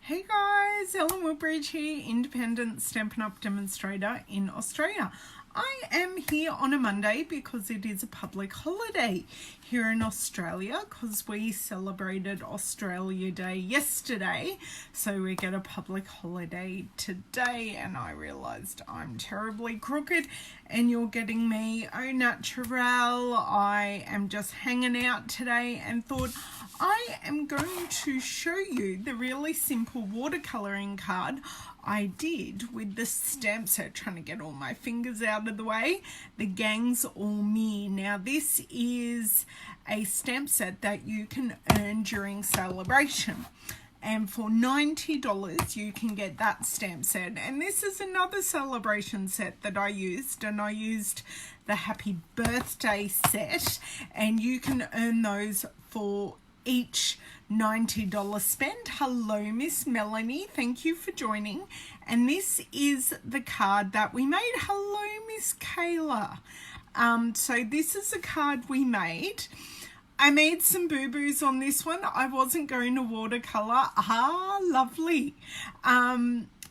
Hey guys, Ellen Woodbridge here, independent Stampin' Up! Demonstrator in Australia. I am here on a Monday because it is a public holiday here in Australia because we celebrated Australia Day yesterday, so we get a public holiday today. And I realised I'm terribly crooked and you're getting me au naturel. I am just hanging out today and thought I am going to show you the really simple watercolouring card I did with the stamp set, trying to get all my fingers out of the way, the Gangs All Meer. Now this is a stamp set that you can earn during celebration, and for $90 you can get that stamp set. And this is another celebration set that I used, and I used the Happy Birthday set, and you can earn those for each $90 spent. Hello Miss Melanie, thank you for joining. And this is the card that we made. Hello Miss Kayla. So this is a card we made. I made some boo-boos on this one. I wasn't going to watercolor. Lovely.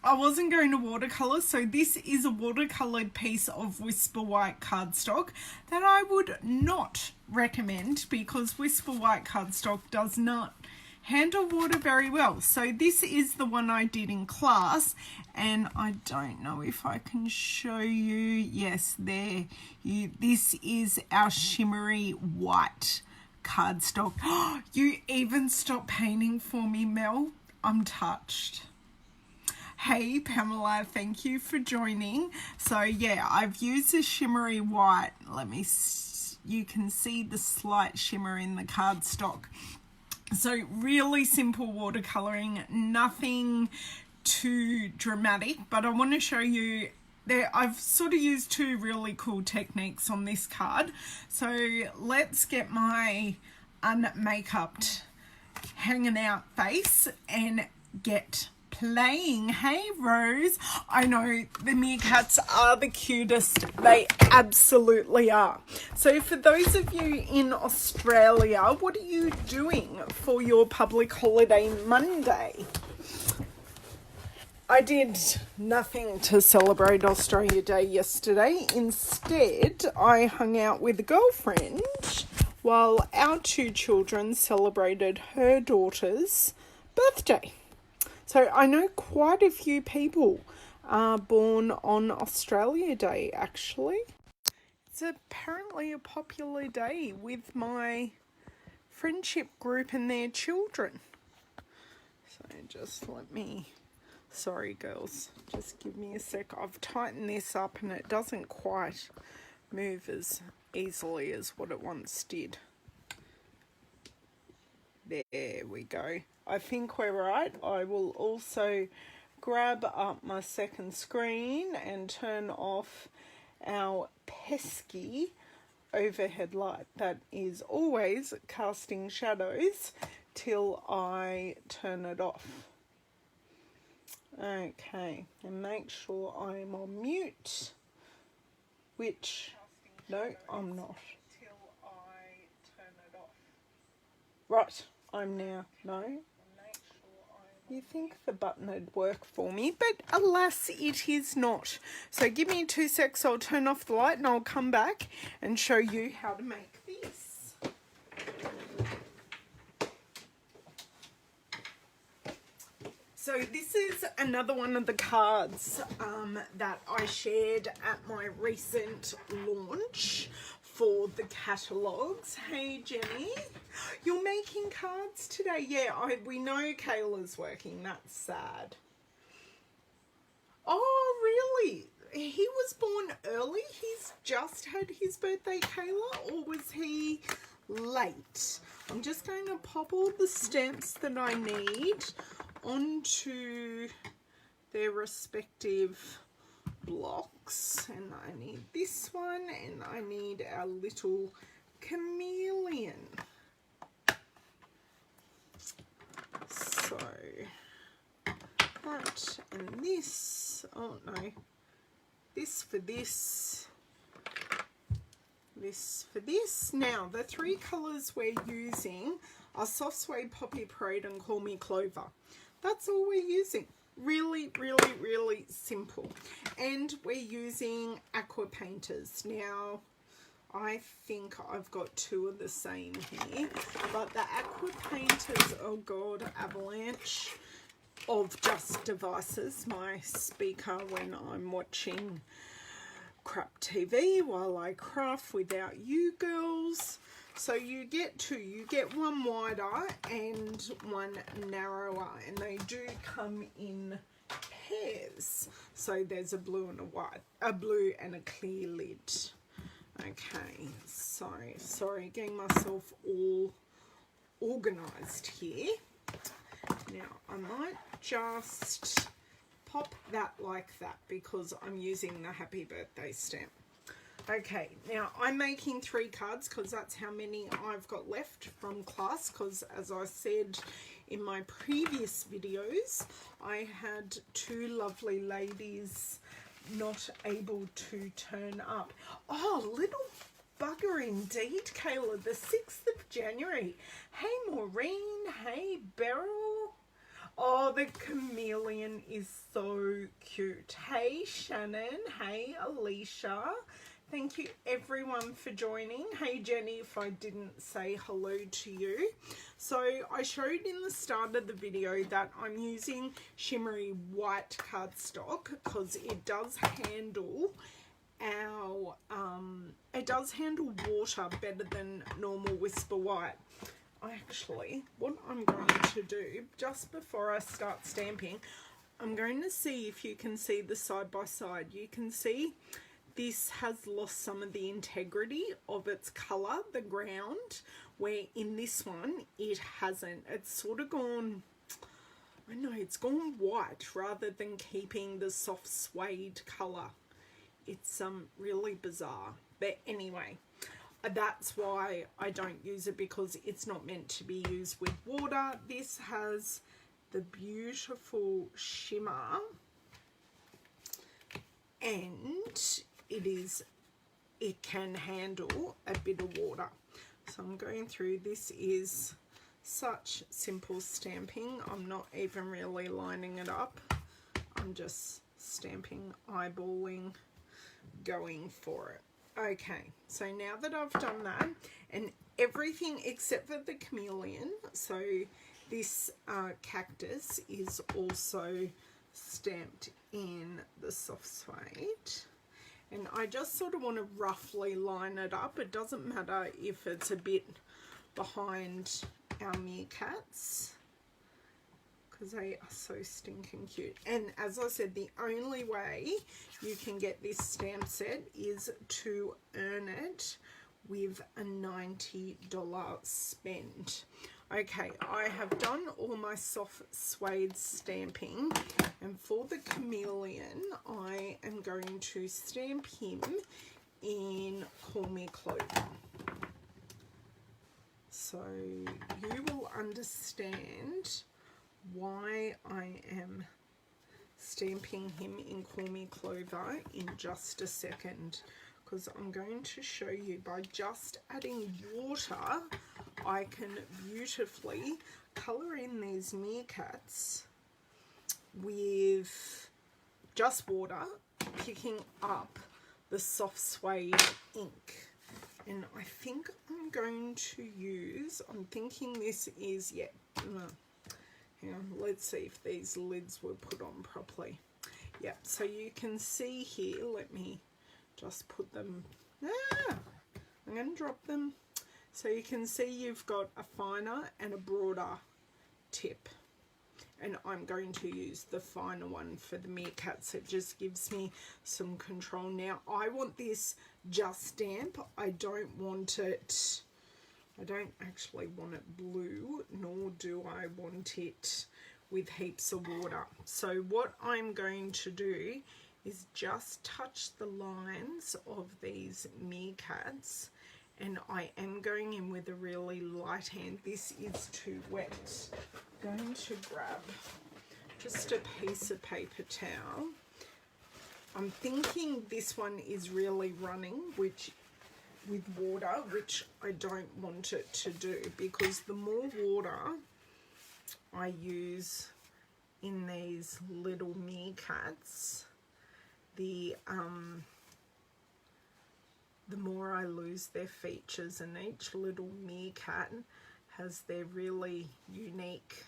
I wasn't going to watercolor, so this is a watercolored piece of Whisper White cardstock that I would not recommend because Whisper White cardstock does not handle water very well. So this is the one I did in class, and I don't know if I can show you. Yes, there. This is our shimmery white cardstock. You even stopped painting for me, Mel. I'm touched. Hey Pamela, thank you for joining. So yeah, I've used the shimmery white. You can see the slight shimmer in the cardstock. So really simple watercoloring, nothing too dramatic, but I want to show you there. I've sort of used two really cool techniques on this card. So let's get my unmakeup hanging out face and get playing. Hey Rose, I know the meerkats are the cutest, they absolutely are. So for those of you in Australia, what are you doing for your public holiday Monday? I did nothing to celebrate Australia Day yesterday. Instead, I hung out with a girlfriend while our two children celebrated her daughter's birthday. So I know quite a few people are born on Australia Day, actually. It's apparently a popular day with my friendship group and their children. So just let me, sorry girls, just give me a sec. I've tightened this up and it doesn't quite move as easily as what it once did. There we go. I think we're right. I will also grab up my second screen and turn off our pesky overhead light that is always casting shadows till I turn it off. Okay, and make sure I'm on mute, which, no, I'm not. Right, I'm now, no. You think the button would work for me, but alas, it is not. So give me 2 secs, I'll turn off the light and I'll come back and show you how to make this. So this is another one of the cards that I shared at my recent launch for the catalogues. Hey Jenny, you're making cards today? Yeah, we know Kayla's working. That's sad. Oh really? He was born early? He's just had his birthday, Kayla, or was he late? I'm just going to pop all the stamps that I need onto their respective blocks, and I need this one, and I need our little chameleon. So that and this, oh no, this for this, this for this. Now the three colours we're using are Soft Suede, Poppy Parade and Call Me Clover. That's all we're using. Really, really, really simple. And we're using aqua painters. Now, I think I've got two of the same here, but the aqua painters, oh God, avalanche of just devices. My speaker when I'm watching crap TV while I craft without you girls. So you get two. You get one wider and one narrower, and they do come in pairs. So there's a blue and a white, a blue and a clear lid. Okay, so sorry, getting myself all organized here. Now I might just pop that like that because I'm using the happy birthday stamp. Okay, now I'm making 3 cards because that's how many I've got left from class, because as I said in my previous videos, I had 2 lovely ladies not able to turn up. Oh, little bugger indeed, Kayla, the 6th of January. Hey, Maureen. Hey, Beryl. Oh, the chameleon is so cute. Hey, Shannon. Hey, Alicia. Thank you everyone for joining. Hey Jenny, if I didn't say hello to you. So I showed in the start of the video that I'm using shimmery white cardstock because it does handle our water better than normal Whisper White. Actually, what I'm going to do just before I start stamping, I'm going to see if you can see the side by side. You can see this has lost some of the integrity of its colour, the ground, where in this one it hasn't. It's sort of gone, I know, it's gone white rather than keeping the soft suede colour. It's really bizarre. But anyway, that's why I don't use it, because it's not meant to be used with water. This has the beautiful shimmer, and it can handle a bit of water. So I'm going through. This is such simple stamping. I'm not even really lining it up. I'm just stamping, eyeballing, going for it. Okay, so now that I've done that, and everything except for the chameleon, so this cactus is also stamped in the soft suede. And I just sort of want to roughly line it up. It doesn't matter if it's a bit behind our meerkats, because they are so stinking cute. And as I said, the only way you can get this stamp set is to earn it with a $90 spend. Okay, I have done all my soft suede stamping, and for the chameleon I am going to stamp him in Call Me Clover. So you will understand why I am stamping him in Call Me Clover in just a second, because I'm going to show you by just adding water I can beautifully colour in these meerkats with just water, picking up the soft suede ink. And I think I'm going to use, I'm thinking this is, yeah, hang on, let's see if these lids were put on properly. Yeah, so you can see here, let me just put them, I'm going to drop them. So you can see you've got a finer and a broader tip. And I'm going to use the finer one for the meerkats. It just gives me some control. Now, I want this just stamp. I don't want it, I don't actually want it blue, nor do I want it with heaps of water. So what I'm going to do is just touch the lines of these meerkats, and I am going in with a really light hand. This is too wet. I'm going to grab just a piece of paper towel. I'm thinking this one is really running, which with water, which I don't want it to do, because the more water I use, in these little meerkats, the more I lose their features, and each little meerkat has their really unique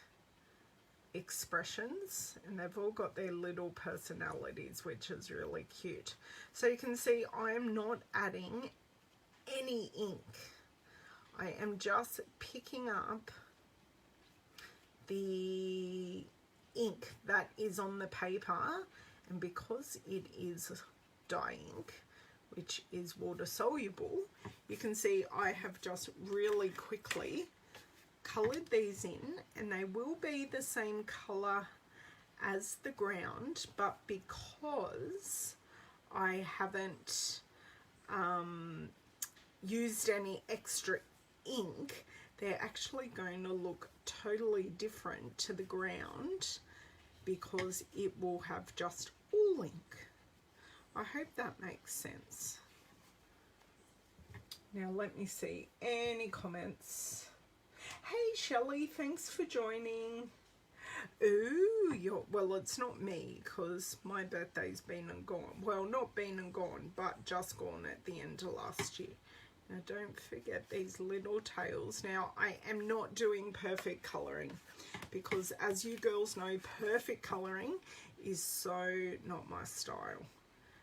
expressions, and they've all got their little personalities, which is really cute. So you can see I am not adding any ink. I am just picking up the ink that is on the paper, and because it is dye ink, which is water soluble, you can see I have just really quickly coloured these in, and they will be the same colour as the ground, but because I haven't used any extra ink, they're actually going to look totally different to the ground because it will have just all ink. I hope that makes sense. Now let me see any comments. Hey Shelley, thanks for joining. Ooh, well, it's not me because my birthday's been and gone. Well, not been and gone, but just gone at the end of last year. Now don't forget these little tails. Now I am not doing perfect colouring because, as you girls know, perfect colouring is so not my style.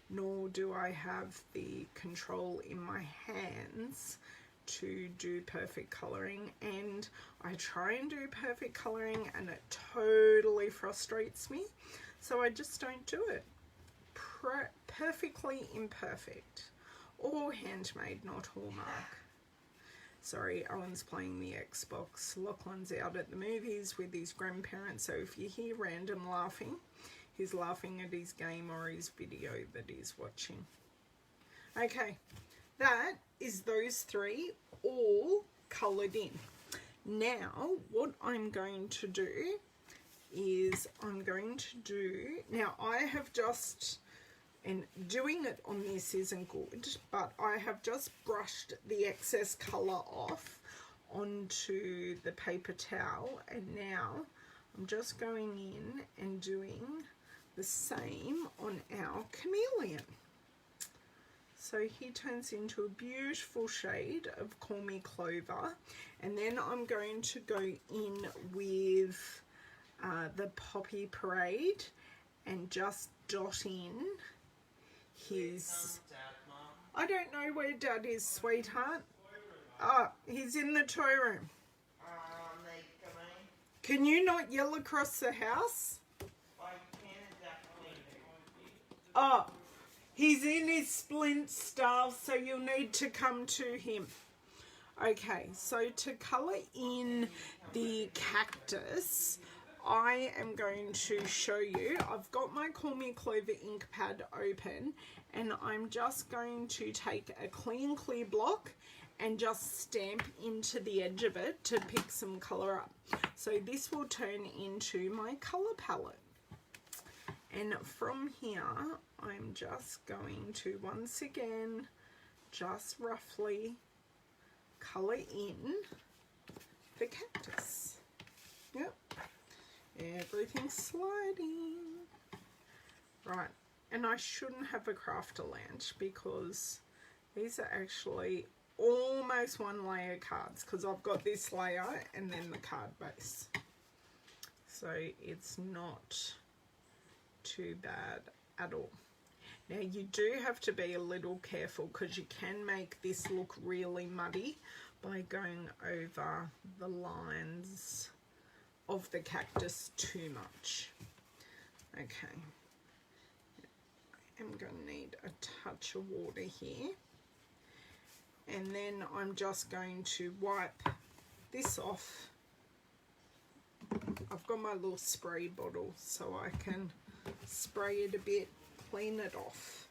Nor do I have the control in my hands to do perfect colouring, and I try and do perfect colouring and it totally frustrates me, so I just don't do it. Perfectly imperfect, or handmade, not Hallmark. Sorry, Owen's playing the Xbox. Lachlan's out at the movies with his grandparents, so if you hear random laughing, he's laughing at his game or his video that he's watching. Okay, that is those three all coloured in. Now, what I'm going to do is now I have just, and doing it on this isn't good, but I have just brushed the excess colour off onto the paper towel, and now I'm just going in and doing the same on our chameleon. So he turns into a beautiful shade of Call Me Clover, and then I'm going to go in with the Poppy Parade and just dot in his... I don't know where Dad is, sweetheart. Oh, he's in the toy room. Can you not yell across the house? Oh, he's in his splint stuff, so you'll need to come to him. Okay, so to colour in the cactus, I am going to show you. I've got my Call Me Clover ink pad open, and I'm just going to take a clean clear block and just stamp into the edge of it to pick some colour up. So this will turn into my colour palette. And from here, I'm just going to, once again, just roughly colour in the cactus. Yep. Everything's sliding. Right. And I shouldn't have a Crafterland because these are actually almost one layer cards, because I've got this layer and then the card base. So it's not too bad at all. Now you do have to be a little careful because you can make this look really muddy by going over the lines of the cactus too much. Okay, I'm going to need a touch of water here, and then I'm just going to wipe this off. I've got my little spray bottle so I can spray it a bit, clean it off,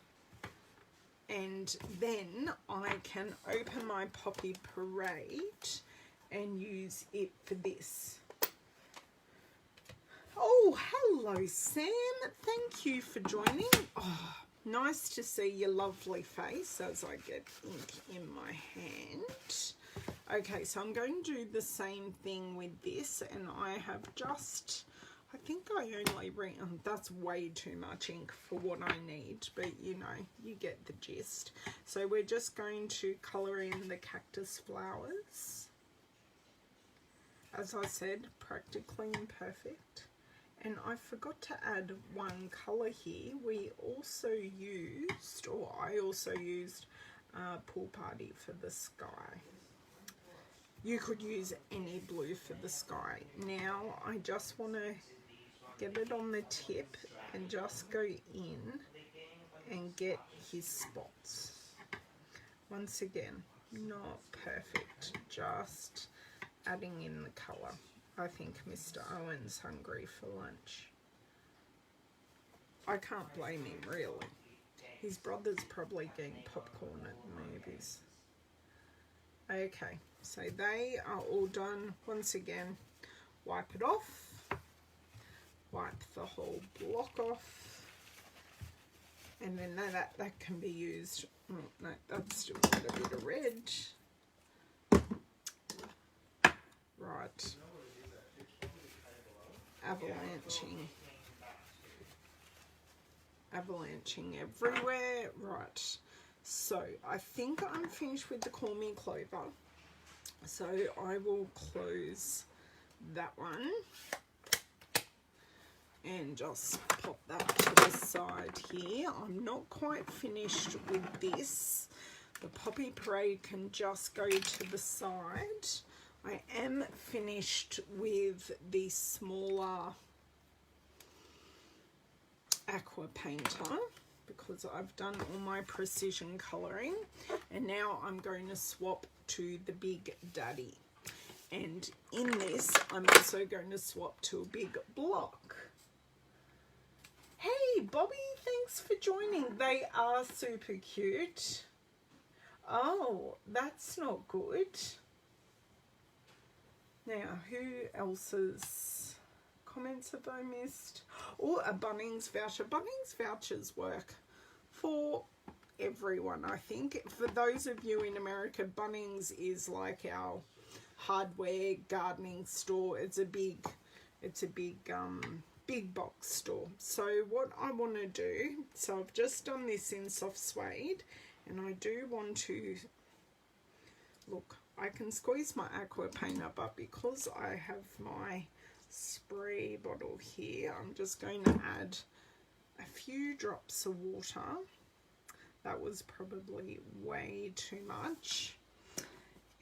and then I can open my Poppy Parade and use it for this. Oh, hello Sam, thank you for joining. Oh, nice to see your lovely face as I get ink in my hand. Okay, so I'm going to do the same thing with this, and I have just I think I only that's way too much ink for what I need, but you know, you get the gist. So we're just going to colour in the cactus flowers. As I said, practically imperfect. And I forgot to add one colour here. We also used, or I also used, Pool Party for the sky. You could use any blue for the sky. Now I just want to get it on the tip and just go in and get his spots. Once again, not perfect, just adding in the colour. I think Mr. Owen's hungry for lunch. I can't blame him, really. His brother's probably getting popcorn at the movies. Okay, so they are all done. Once again, wipe it off. Wipe the whole block off. And then that can be used. Oh, no, that's still got a bit of red. Right. Avalanching everywhere. Right. So I think I'm finished with the Call Me Clover. So I will close that one and just pop that to the side here. I'm not quite finished with this. The Poppy Parade can just go to the side. I am finished with the smaller aqua painter because I've done all my precision colouring, and now I'm going to swap to the Big Daddy. And in this, I'm also going to swap to a big block. Hey, Bobby, thanks for joining. They are super cute. Oh, that's not good. Now, who else's comments have I missed? Oh, a Bunnings voucher. Bunnings vouchers work for everyone, I think. For those of you in America, Bunnings is like our hardware gardening store. It's a big big box store. So what I want to do, so I've just done this in soft suede, and I do want to look. I can squeeze my aqua painter, but because I have my spray bottle here, I'm just going to add a few drops of water. That was probably way too much.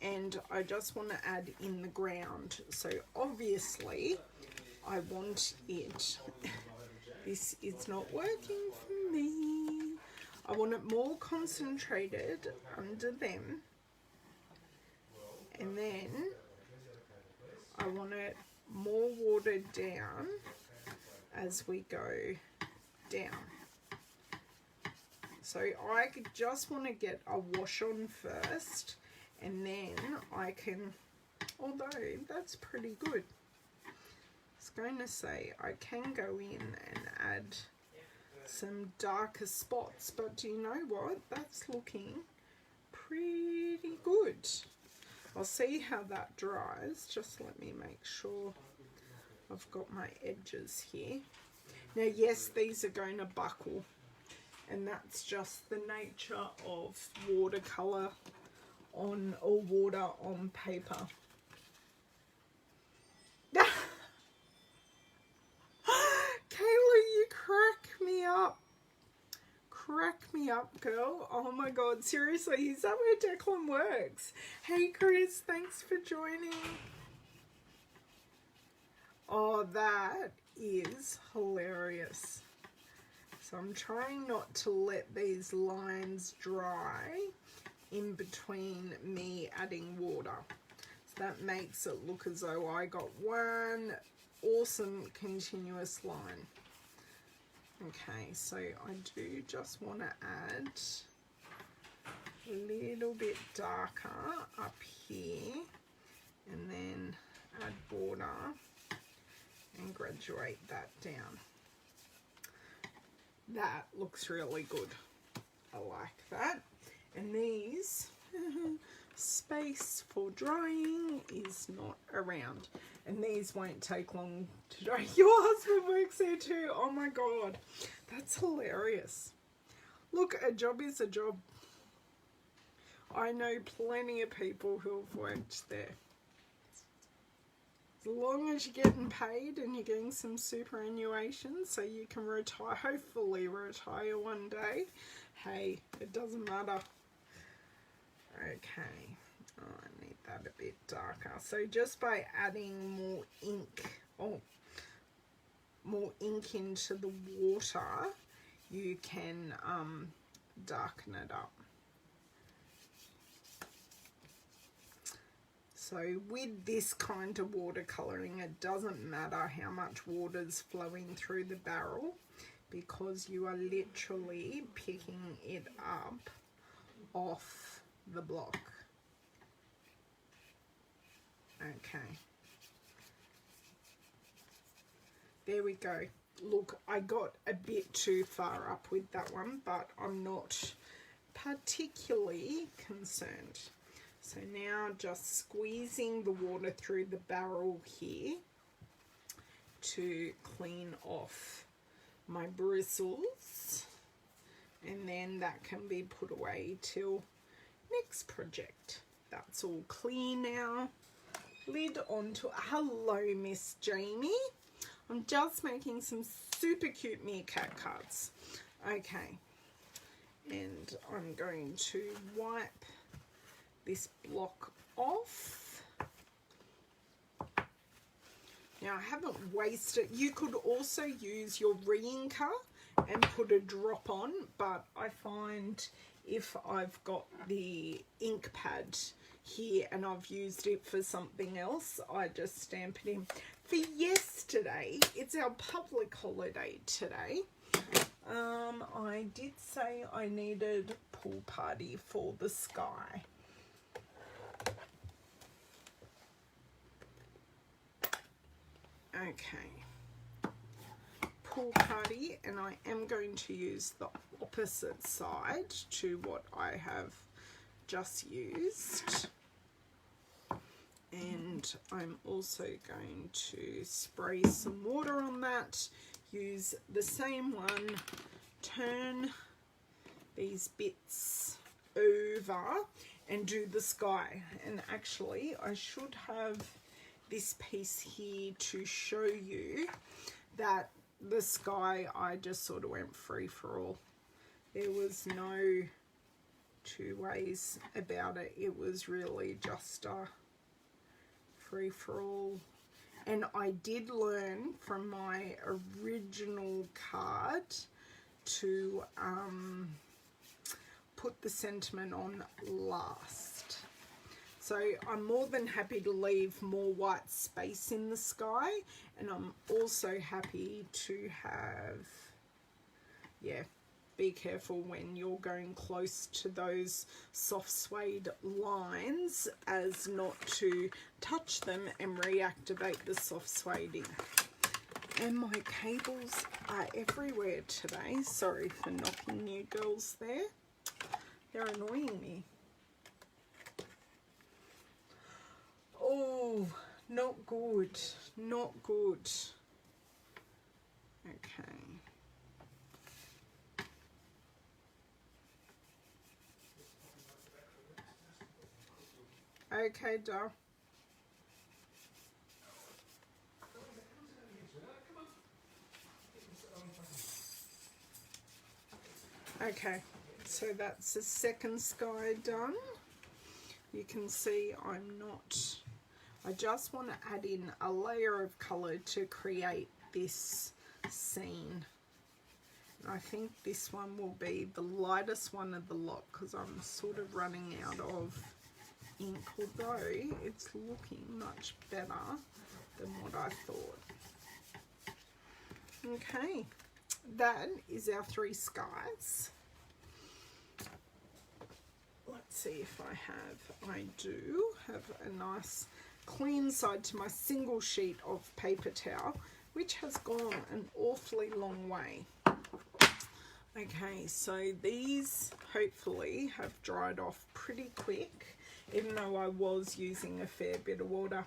And I just want to add in the ground. So obviously I want it. This is not working for me. I want it more concentrated under them. And then I want it more watered down as we go down. So I just want to get a wash on first, and then I can, although that's pretty good. I was going to say I can go in and add some darker spots, but do you know what? That's looking pretty good. I'll see how that dries. Just let me make sure I've got my edges here. Now, yes, these are going to buckle, and that's just the nature of watercolor on, or water on paper. Kayla, you crack me up. Crack me up, girl. Oh my god, seriously, is that where Declan works? Hey Chris, thanks for joining. Oh, that is hilarious. So I'm trying not to let these lines dry in between me adding water. So that makes it look as though I got one awesome continuous line. Okay, so I do just want to add a little bit darker up here, and then add border and graduate that down. That looks really good. I like that. And these, space for drying is not around. And these won't take long to dry. Your husband works there too. Oh my God. That's hilarious. Look, a job is a job. I know plenty of people who have worked there. As long as you're getting paid and you're getting some superannuation so you can retire, hopefully retire one day, hey, it doesn't matter. Okay, oh, I need that a bit darker. So just by adding more ink, more ink into the water, you can darken it up. So with this kind of watercolouring, it doesn't matter how much water's flowing through the barrel because you are literally picking it up off the block. Okay. There we go. Look, I got a bit too far up with that one, but I'm not particularly concerned. So now just squeezing the water through the barrel here to clean off my bristles, and then that can be put away till next project. That's all clear now. Lid onto, hello Miss Jamie. I'm just making some super cute meerkat cards. Okay, and I'm going to wipe this block off. Now I haven't wasted, you could also use your re-inker and put a drop on, but I find if I've got the ink pad here and I've used it for something else, I just stamp it in. For yesterday, it's our public holiday today. I did say I needed pool party for the sky. Okay, pool party, and I am going to use the opposite side to what I have just used, and I'm also going to spray some water on that, use the same one, turn these bits over and do the sky. And actually I should have this piece here to show you that the sky, I just sort of went free for all. There was no two ways about it. It was really just a free for all. And I did learn from my original card to put the sentiment on last. So I'm more than happy to leave more white space in the sky, and I'm also happy to have, yeah, be careful when you're going close to those soft suede lines as not to touch them and reactivate the soft suede. And my cables are everywhere today. Sorry for knocking you girls there. They're annoying me. Oh, not good, not good. Okay. Okay, doll. Okay, so that's the second sky done. You can see I just want to add in a layer of colour to create this scene. I think this one will be the lightest one of the lot because I'm sort of running out of ink, although it's looking much better than what I thought. Okay, that is our three skies. Let's see if I do have a nice clean side to my single sheet of paper towel, which has gone an awfully long way. Okay, so these hopefully have dried off pretty quick, even though I was using a fair bit of water.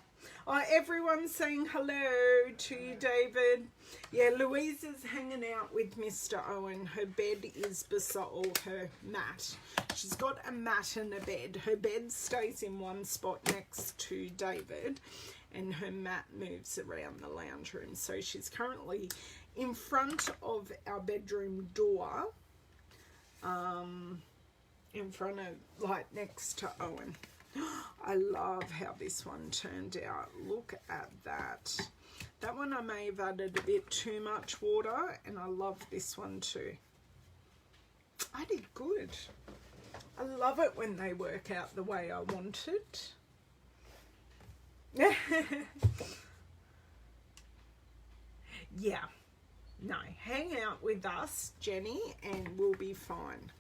Oh, everyone's saying hello to you, David. Yeah, Louise is hanging out with Mr. Owen. Her bed is beside her mat. She's got a mat and a bed. Her bed stays in one spot next to David, and her mat moves around the lounge room. So she's currently in front of our bedroom door, in front of, like, next to Owen. I love how this one turned out. Look at that. That one I may have added a bit too much water, and I love this one too. I did good. I love it when they work out the way I want it. Yeah. No, hang out with us, Jenny, and we'll be fine.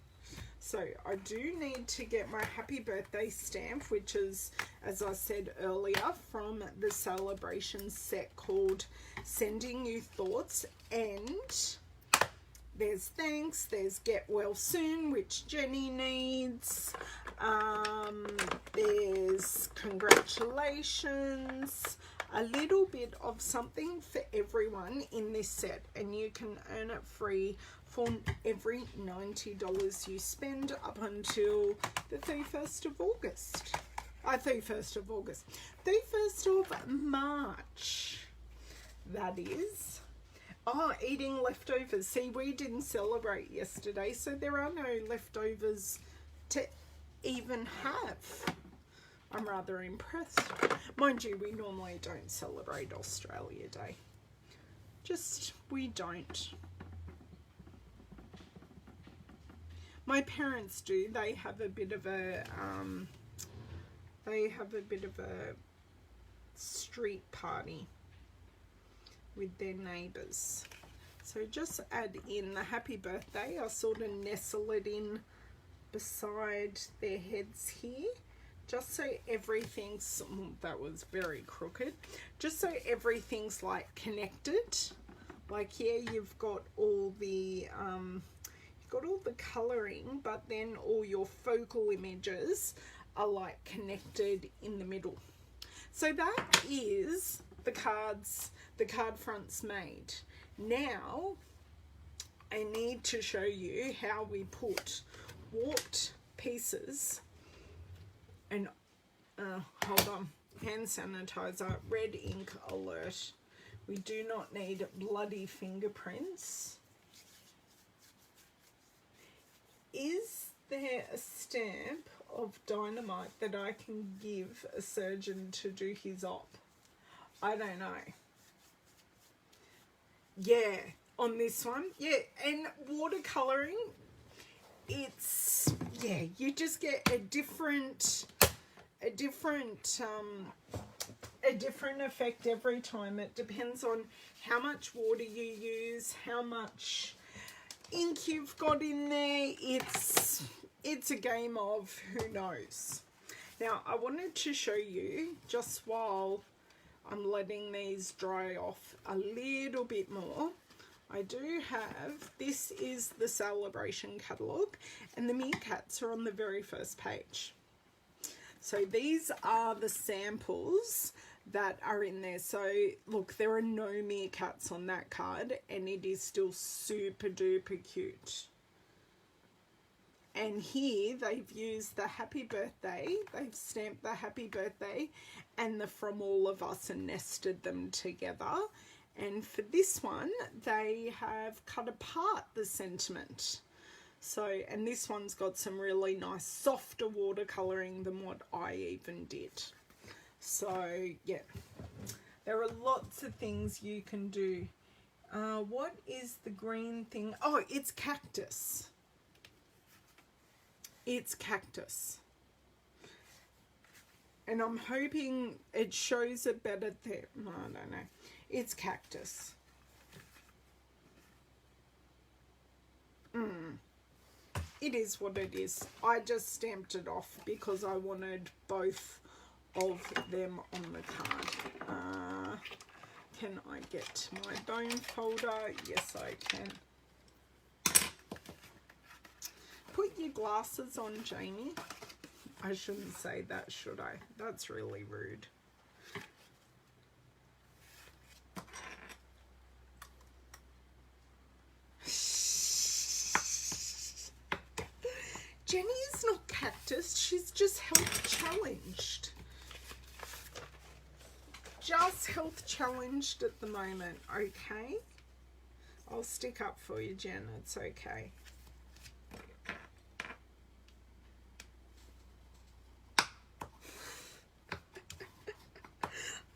So I do need to get my happy birthday stamp, which is, as I said earlier, from the celebration set called Sending You Thoughts. And there's thanks, there's get well soon, which Jenny needs. There's congratulations, a little bit of something for everyone in this set, and you can earn it free for every $90 you spend up until the 31st of August. 31st of August. 31st of March, that is. Oh, eating leftovers. See, we didn't celebrate yesterday, so there are no leftovers to even have. I'm rather impressed. Mind you, we normally don't celebrate Australia Day. Just, we don't. My parents do. They have a bit of a street party with their neighbours. So just add in the happy birthday. I sort of nestle it in beside their heads here, just so everything's, that was very crooked, just so everything's like connected. Like here you've got all the colouring, but then all your focal images are like connected in the middle. So that is the cards, the card fronts made. Now I need to show you how we put warped pieces and hold on, hand sanitizer, red ink alert. We do not need bloody fingerprints. Is there a stamp of dynamite that I can give a surgeon to do his op? I don't know. Yeah, on this one. Yeah, and watercolouring, it's, yeah, you just get a different effect every time. It depends on how much water you use, how much ink you've got in there. It's a game of who knows. Now I wanted to show you, just while I'm letting these dry off a little bit more, I do have, this is the celebration catalogue, and the meerkats are on the very first page. So these are the samples that are in there. So look, there are no meerkats on that card, and it is still super duper cute. And here they've used the happy birthday, they've stamped the happy birthday and the from all of us and nested them together. And for this one, they have cut apart the sentiment. So, and this one's got some really nice softer watercolouring than what I even did. So, yeah, there are lots of things you can do. What is the green thing? Oh, it's cactus. It's cactus. And I'm hoping it shows it better there. No, I don't know. It's cactus. It is what it is. I just stamped it off because I wanted both of them on the card. Can I get my bone folder? Yes, I can. Put your glasses on, Jamie. I shouldn't say that, should I? That's really rude. Jenny is not cactus, she's just health challenged. Just health challenged at the moment, okay? I'll stick up for you, Jen, it's okay.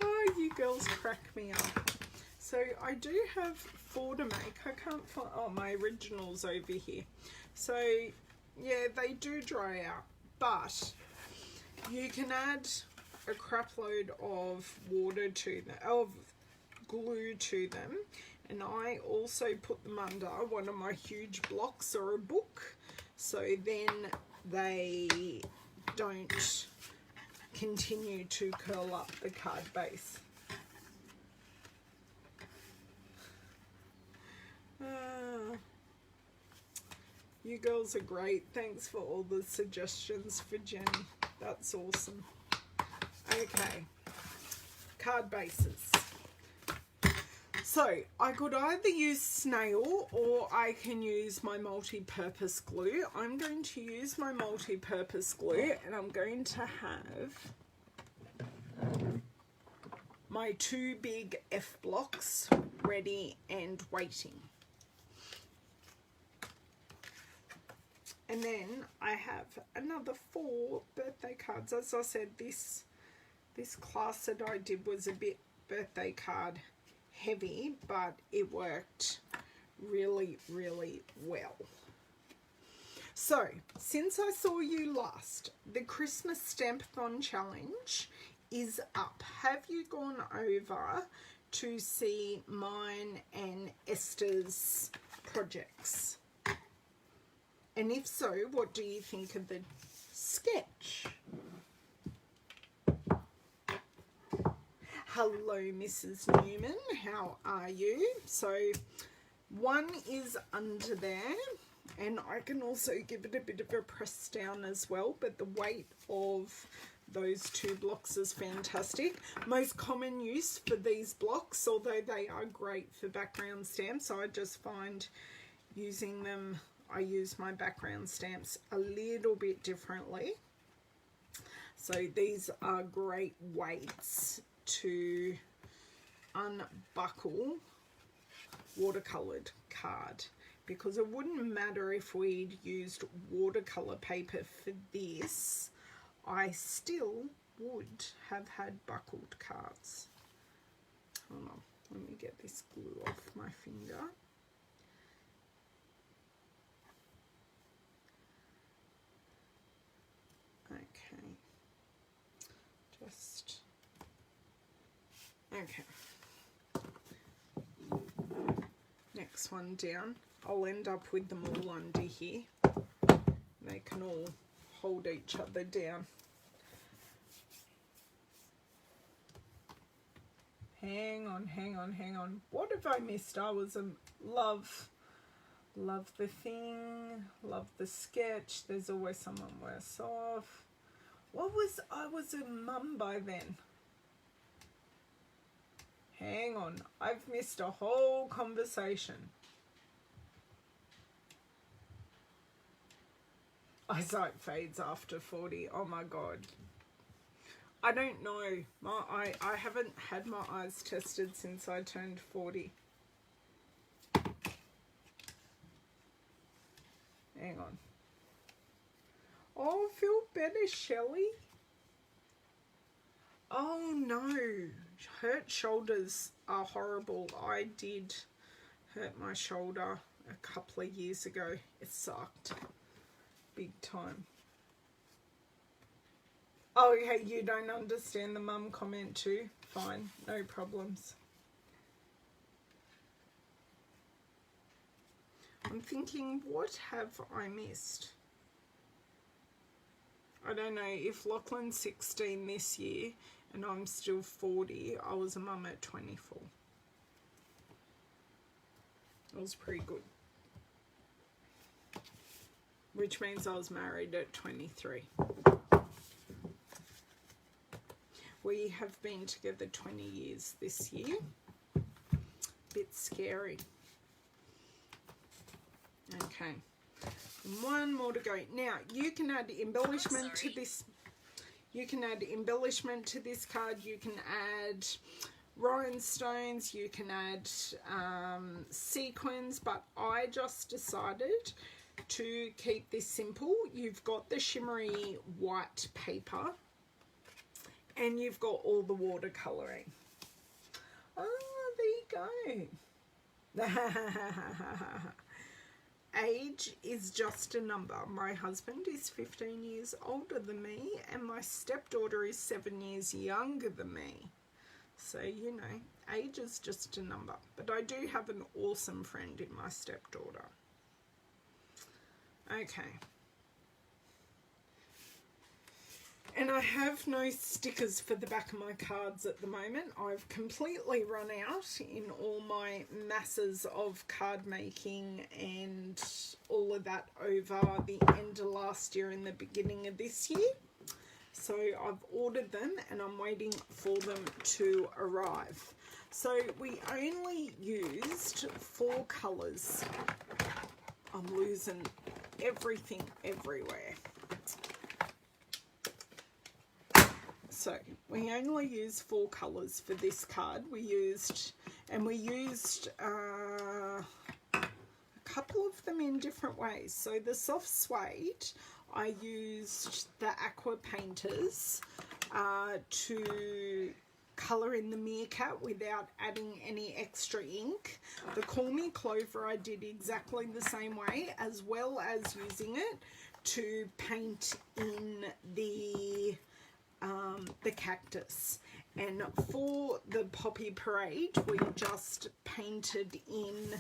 Oh, you girls crack me up. So I do have 4 to make. I can't find, oh, my original's over here. So yeah, they do dry out, but you can add a crap load of water to them, of glue to them, and I also put them under one of my huge blocks or a book, so then they don't continue to curl up the card base. You girls are great. Thanks for all the suggestions for Jenny. That's awesome. Okay, card bases. So I could either use snail or I can use my multi-purpose glue. I'm going to use my multi-purpose glue, and I'm going to have my 2 big F blocks ready and waiting. And then I have another 4 birthday cards. As I said, this class that I did was a bit birthday card heavy, but it worked really, really well. So, since I saw you last, the Christmas Stampathon challenge is up. Have you gone over to see mine and Esther's projects? And if so, what do you think of the sketch? Hello, Mrs. Newman. How are you? So, one is under there, and I can also give it a bit of a press down as well, but the weight of those 2 blocks is fantastic. Most common use for these blocks, although they are great for background stamps, I just find using them, I use my background stamps a little bit differently. So these are great weights to unbuckle watercolored card, because it wouldn't matter if we'd used watercolor paper for this, I still would have had buckled cards. Hold on, let me get this glue off my finger. Okay, just, okay. Next one down. I'll end up with them all under here. They can all hold each other down. Hang on, hang on, hang on. What have I missed? I was a love the thing, love the sketch. There's always someone worse off. I was a mum by then. Hang on, I've missed a whole conversation. Eyesight fades after 40. Oh my God. I don't know. I haven't had my eyes tested since I turned 40. Hang on. Oh, I feel better, Shelley. Oh no. Hurt shoulders are horrible. I did hurt my shoulder a couple of years ago. It sucked. Big time. Oh, okay, you don't understand the mum comment too? Fine, no problems. I'm thinking, what have I missed? I don't know, if Lachlan's 16 this year and I'm still 40, I was a mum at 24. That was pretty good. Which means I was married at 23. We have been together 20 years this year. Bit scary. Okay, One more to go. Now, you can add embellishment to this. You can add embellishment to this card. You can add rhinestones. You can add sequins. But I just decided to keep this simple. You've got the shimmery white paper. And you've got all the watercolouring. Oh, there you go. Age is just a number. My husband is 15 years older than me, and my stepdaughter is 7 years younger than me. So, you know, age is just a number. But I do have an awesome friend in my stepdaughter. Okay. And I have no stickers for the back of my cards at the moment. I've completely run out in all my masses of card making and all of that over the end of last year and the beginning of this year. So I've ordered them and I'm waiting for them to arrive. So we only used 4 colours. I'm losing everything everywhere. So we only used 4 colours for this card. We used a couple of them in different ways. So the soft suede, I used the aqua painters to colour in the meerkat without adding any extra ink. The Call Me Clover I did exactly the same way, as well as using it to paint in the cactus. And for the Poppy Parade, we just painted in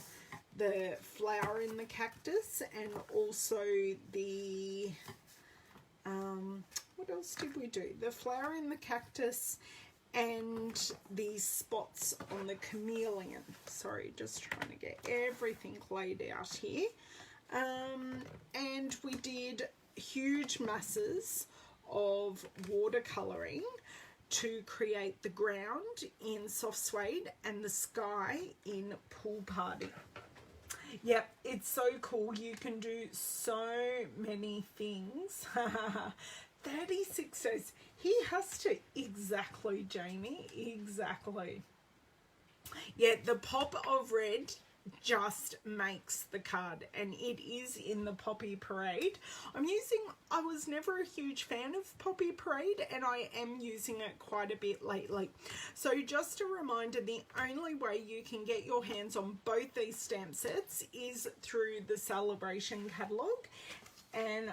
the flower in the cactus and also the what else did we do? The flower in the cactus and the spots on the chameleon. Sorry, just trying to get everything laid out here. And we did huge masses of watercolouring to create the ground in soft suede and the sky in Pool Party. Yep, it's so cool. You can do so many things. 36 days. He has to. Exactly, Jamie. Exactly. Yeah, the pop of red just makes the card, and it is in the Poppy Parade. I was never a huge fan of Poppy Parade, and I am using it quite a bit lately. So just a reminder, the only way you can get your hands on both these stamp sets is through the Celebration catalogue. And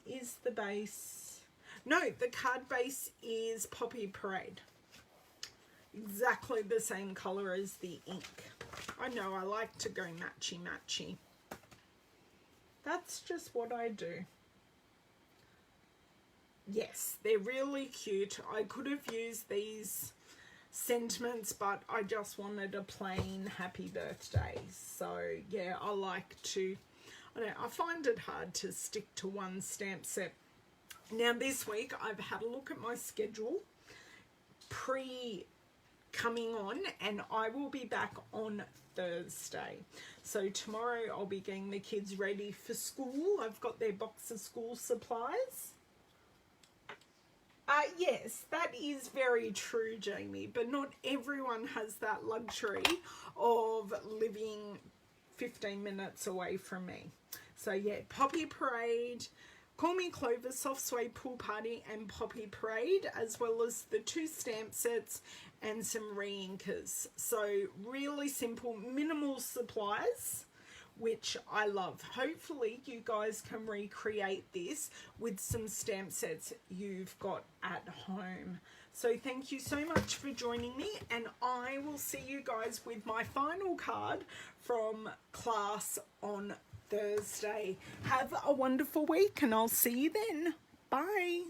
is the base... No, the card base is Poppy Parade. Exactly the same colour as the ink. I know, I like to go matchy-matchy. That's just what I do. Yes, they're really cute. I could have used these sentiments, but I just wanted a plain happy birthday. So, yeah, I like to... I find it hard to stick to one stamp set. Now, this week, I've had a look at my schedule coming on, and I will be back on Thursday. So tomorrow I'll be getting the kids ready for school. I've got their box of school supplies. Yes, that is very true, Jamie, but not everyone has that luxury of living 15 minutes away from me. So yeah, Poppy Parade, Call Me Clover, Soft Suede Pool Party and Poppy Parade, as well as the 2 stamp sets and some re-inkers. So really simple, minimal supplies, which I love. Hopefully you guys can recreate this with some stamp sets you've got at home. So thank you so much for joining me, and I will see you guys with my final card from class on Thursday. Have a wonderful week, and I'll see you then. Bye.